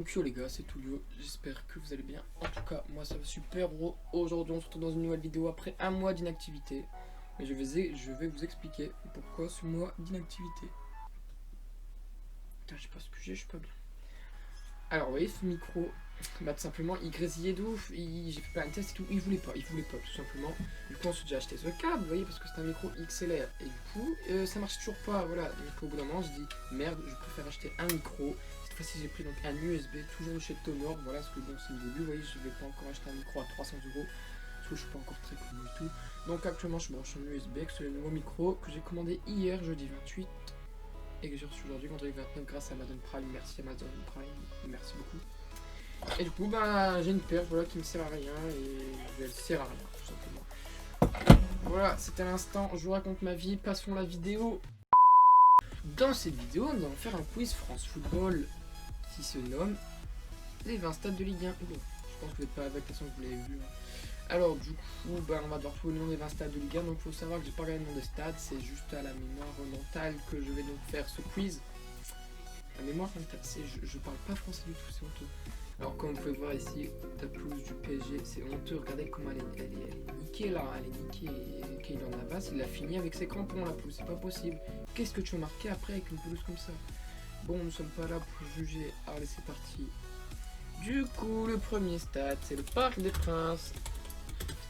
Donc yo les gars, c'est Toulio, j'espère que vous allez bien. En tout cas, moi ça va super gros. Aujourd'hui on se retrouve dans une nouvelle vidéo après un mois d'inactivité. Mais je vais vous expliquer pourquoi ce mois d'inactivité. Putain, je sais pas ce que j'ai, je suis pas bien. Alors vous voyez ce micro, bah tout simplement il grésillait de ouf, j'ai fait plein de tests et tout, il voulait pas tout simplement. Du coup ensuite j'ai acheté ce câble, vous voyez, parce que c'est un micro XLR. Et du coup ça marche toujours pas, voilà. Donc au bout d'un moment je dis merde, je préfère acheter un micro. Cette fois-ci j'ai pris donc un USB, toujours de chez Tonor, voilà, parce que bon c'est le début, vous voyez, je vais pas encore acheter un micro à 300 euros. Parce que je suis pas encore très connu et tout. Donc actuellement je branche un USB, que c'est le nouveau micro que j'ai commandé hier, jeudi 28. Et que j'ai reçu aujourd'hui vendredi 29 grâce à Amazon Prime. Merci Amazon Prime, merci beaucoup. Et du coup bah j'ai une paire voilà, qui me sert à rien et elle sert à rien tout simplement. Voilà, c'était l'instant, je vous raconte ma vie, passons la vidéo. Dans cette vidéo nous allons faire un quiz France Football qui se nomme les 20 stades de Ligue 1. Bon, je pense que vous n'êtes pas avec la façon que vous l'avez vu. Alors du coup bah, on va devoir trouver le nom des 20 stades de Ligue 1. Donc il faut savoir que j'ai pas regardé le nom des stades, c'est juste à la mémoire mentale que je vais donc faire ce quiz. La mémoire mentale, je parle pas français du tout, c'est honteux. Alors comme vous pouvez voir ici, la pelouse du PSG, c'est honteux, regardez comment elle est niquée là, elle est niquée. Keylor Navas, il a fini avec ses crampons la pelouse, c'est pas possible. Qu'est-ce que tu as marqué après avec une pelouse comme ça? Bon, nous sommes pas là pour juger, allez c'est parti. Du coup, le premier stade, c'est le Parc des Princes.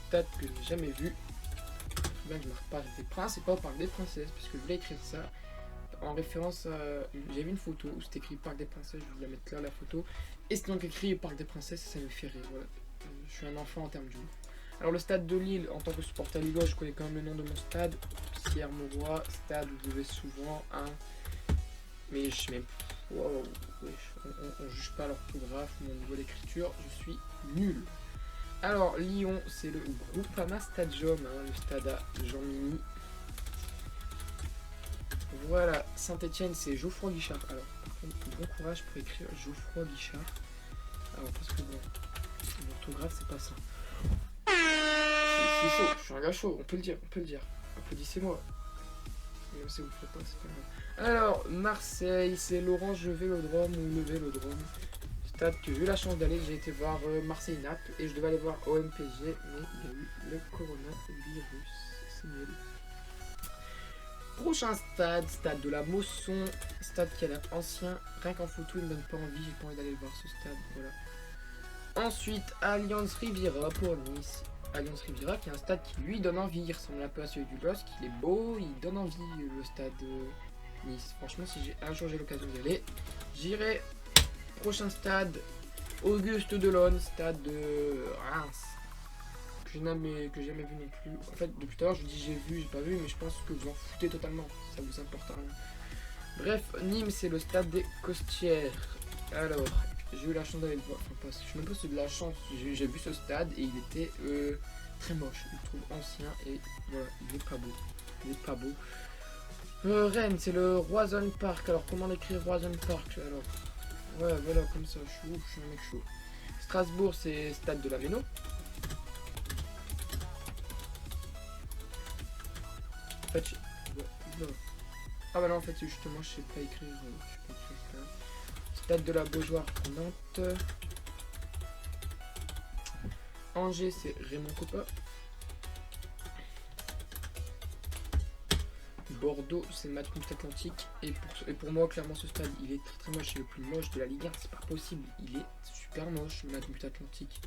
Stade que j'ai jamais vu. Bien que je marque Parc des Princes et pas Parc des Princesses, parce que je voulais écrire ça en référence à... J'ai vu une photo où c'était écrit Parc des Princesses, je vais vous la mettre là la photo. Et c'est donc écrit Parc des Princesses et ça me fait rire, voilà. Je suis un enfant en termes de jeu. Alors le stade de Lille, en tant que supporter lillois, je connais quand même le nom de mon stade. Pierre Mauroy, stade où je vais souvent, hein. Mais je sais même... Wow, on juge pas l'orthographe, mon niveau d'écriture, je suis nul. Alors Lyon, c'est le Groupama Stadium, hein, le stade à Jean-Mini. Voilà, Saint-Etienne, c'est Geoffroy Guichard. Alors, par contre, bon courage pour écrire Geoffroy Guichard. Alors, parce que bon, l'orthographe, c'est pas ça. C'est chaud, je suis un gars chaud, on peut le dire, Applaudissez-moi. Même si vous le faites pas, c'est pas grave. Alors, Marseille, c'est l'Orange Vélodrome ou le Vélodrome. Stade que j'ai eu la chance d'aller, j'ai été voir Marseille-Naples et je devais aller voir OMPG, mais il y a eu le coronavirus. C'est nul. Prochain stade, stade de la Mosson, stade qui a l'air ancien, rien qu'en photo il me donne pas envie, j'ai pas envie d'aller voir ce stade, voilà. Ensuite, Allianz Riviera pour Nice. Allianz Riviera qui est un stade qui lui donne envie, il ressemble un peu à celui du LOSC, il est beau, il donne envie le stade Nice. Franchement si un jour j'ai l'occasion d'y aller, j'irai. Prochain stade, Auguste Delaune, stade de Reims. Que j'ai jamais vu non plus. En fait, depuis tout à l'heure, je dis j'ai vu, j'ai pas vu, mais je pense que vous en foutez totalement. Ça vous importe rien. Bref, Nîmes, c'est le stade des Costières. Alors, j'ai eu la chance d'aller le voir. Enfin, pas, je sais même pas si c'est de la chance. J'ai vu ce stade et il était très moche. Je le trouve ancien et voilà, il est pas beau. Il est pas beau. Rennes, c'est le Roison Park. Alors, comment l'écrire Roison Park? Alors, ouais, voilà, comme ça. Je suis un mec chaud. Strasbourg, c'est stade de la Méno. En fait, ah bah non, en fait, justement, je sais pas écrire. Je sais pas écrire. Stade de la Beaujoire pour Nantes. Angers, c'est Raymond Coppa. Bordeaux, c'est Matmut Atlantique. Et pour moi, clairement, ce stade, il est très très moche. C'est le plus moche de la Ligue 1. C'est pas possible. Il est super moche, Matmut Atlantique.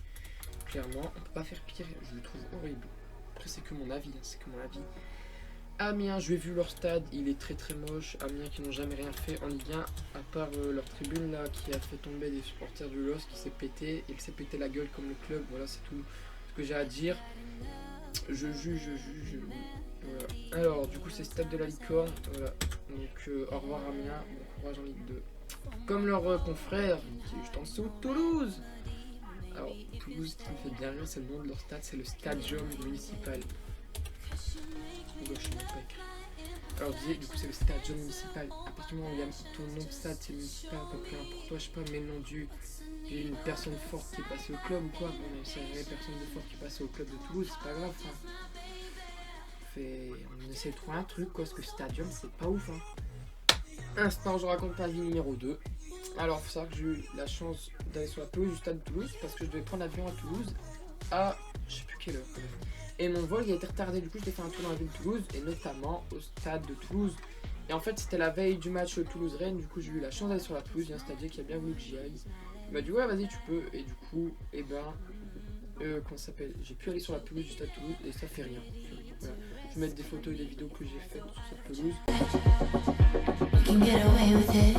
Clairement, on peut pas faire pire. Je le trouve horrible. Après, c'est que mon avis. Hein, c'est que mon avis. Amiens, j'ai vu leur stade, il est très très moche. Amiens qui n'ont jamais rien fait en Ligue 1, à part leur tribune là qui a fait tomber des supporters du LOSC qui s'est pété et qui s'est pété la gueule comme le club. Voilà, c'est tout ce que j'ai à dire. Je juge. Voilà. Alors, du coup, c'est stade de la Licorne. Voilà. Donc, au revoir Amiens, bon courage en Ligue 2. Comme leur confrère qui est juste en dessous, Toulouse. Alors, Toulouse, qui me fait bien rire, c'est le nom de leur stade, c'est le Stadium Municipal. Alors je disais, du coup c'est le stade municipal. À partir du moment où il y a ton nom de stade, c'est municipal, un peu plus pour toi, je sais pas, mais le nom d'une personne forte qui est passée au club ou quoi. Bon, même si il y a personne de forte qui est passée au club de Toulouse, c'est pas grave. Hein. On essaie de trouver un truc, quoi, parce que stadium c'est pas ouf. Hein. Instant, je raconte ma vie numéro 2. Alors, il faut savoir que j'ai eu la chance d'aller sur la pelouse du stade de Toulouse parce que je devais prendre l'avion à Toulouse à je sais plus quelle heure. Et mon vol il a été retardé, du coup je devais faire un tour dans la ville de Toulouse et notamment au stade de Toulouse. Et en fait c'était la veille du match Toulouse-Rennes, du coup j'ai eu la chance d'aller sur la pelouse, il y a un stadier qui a bien voulu que j'y aille. Il m'a dit ouais vas-y tu peux, et du coup, et ben, comment ça s'appelle, j'ai pu aller sur la pelouse du stade de Toulouse et ça fait rien. Voilà. Je vais mettre des photos et des vidéos que j'ai faites sur cette pelouse. Can get away with it,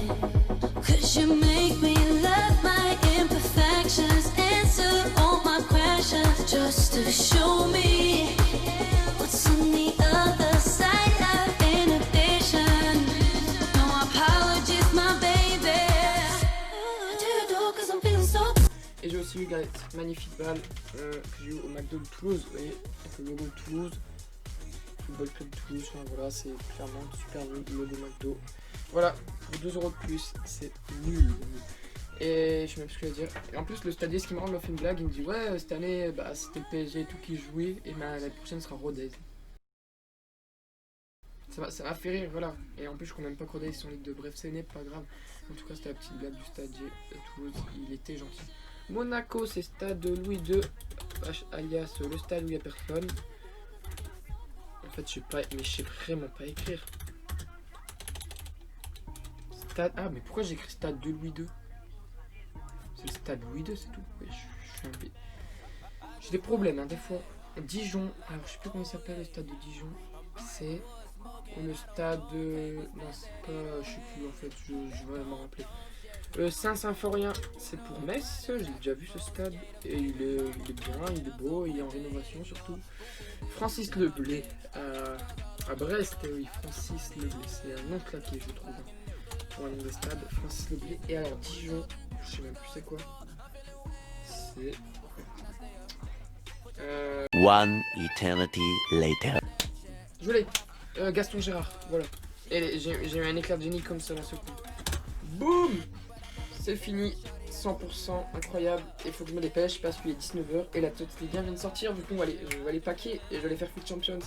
'cause you make me love my imperfections, answer all my questions, just to show me what's on the other side of inhibition. No apologies, my baby. Cause I'm feeling so. Et j'ai aussi eu cette magnifique balle que j'ai eu au McDo de Toulouse, vous voyez, avec le logo de Toulouse. Football Club de Toulouse, enfin, voilà, c'est clairement super nul, le logo McDo. Voilà, pour 2 € de plus, c'est nul. Et je sais même plus ce que je vais dire. Et en plus, le stadier, ce qui me rend, il m'a fait une blague, il me dit ouais, cette année, bah, c'était le PSG et tout qui jouait, et l'année prochaine sera Rodez. Ça m'a fait rire, voilà. Et en plus, je crois même pas que Rodez sont en Ligue 2, bref, ce n'est pas grave. En tout cas, c'était la petite blague du stadier de Toulouse, il était gentil. Monaco, c'est stade Louis II, alias le stade où il n'y a personne. En fait, je sais pas, mais je sais vraiment pas écrire. Stade. Ah, mais pourquoi j'écris stade de Louis II? C'est le stade Louis II, c'est tout. Ouais, je suis un bête. J'ai des problèmes, hein, des fois. Dijon. Alors, je sais plus comment il s'appelle le stade de Dijon. C'est le stade. Non, c'est pas. Je sais plus en fait, je vais m'en rappeler. Saint-Symphorien, c'est pour Metz. J'ai déjà vu ce stade. Et il est bien, il est beau, il est en rénovation surtout. Francis Leblay à Brest, oui, Francis Leblay, c'est un nom claqué, je trouve. Pour un nom de stade, Francis Leblay. Et alors, Dijon, je sais même plus c'est quoi. C'est. One eternity later. Je l'ai. Gaston Gérard, voilà. Et j'ai eu un éclair de génie comme ça d'un seul coup. Boum! C'est fini, 100% incroyable. Et il faut que je me dépêche parce qu'il est 19h et la Tots Ligue 1 vient de sortir. Du coup, je vais aller paquer et je vais aller faire Foot Champions.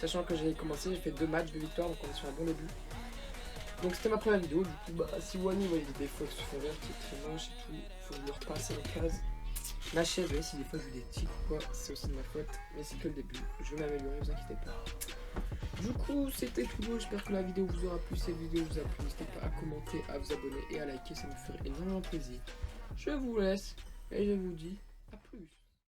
Sachant que j'ai commencé, j'ai fait 2 matchs de victoire, donc on est sur un bon début. Donc c'était ma première vidéo. Du coup, bah, si Wani voyez des fois que se font vert, qui est très moche et tout, faut que je le repasse en case. Ma chaise, voyez, si des fois je fais des tics ou quoi, c'est aussi de ma faute. Mais c'est que le début. Je vais m'améliorer, vous inquiétez pas. Du coup, c'était tout beau. J'espère que la vidéo vous aura plu. Cette vidéo vous a plu. N'hésitez pas à commenter, à vous abonner et à liker. Ça me ferait énormément plaisir. Je vous laisse et je vous dis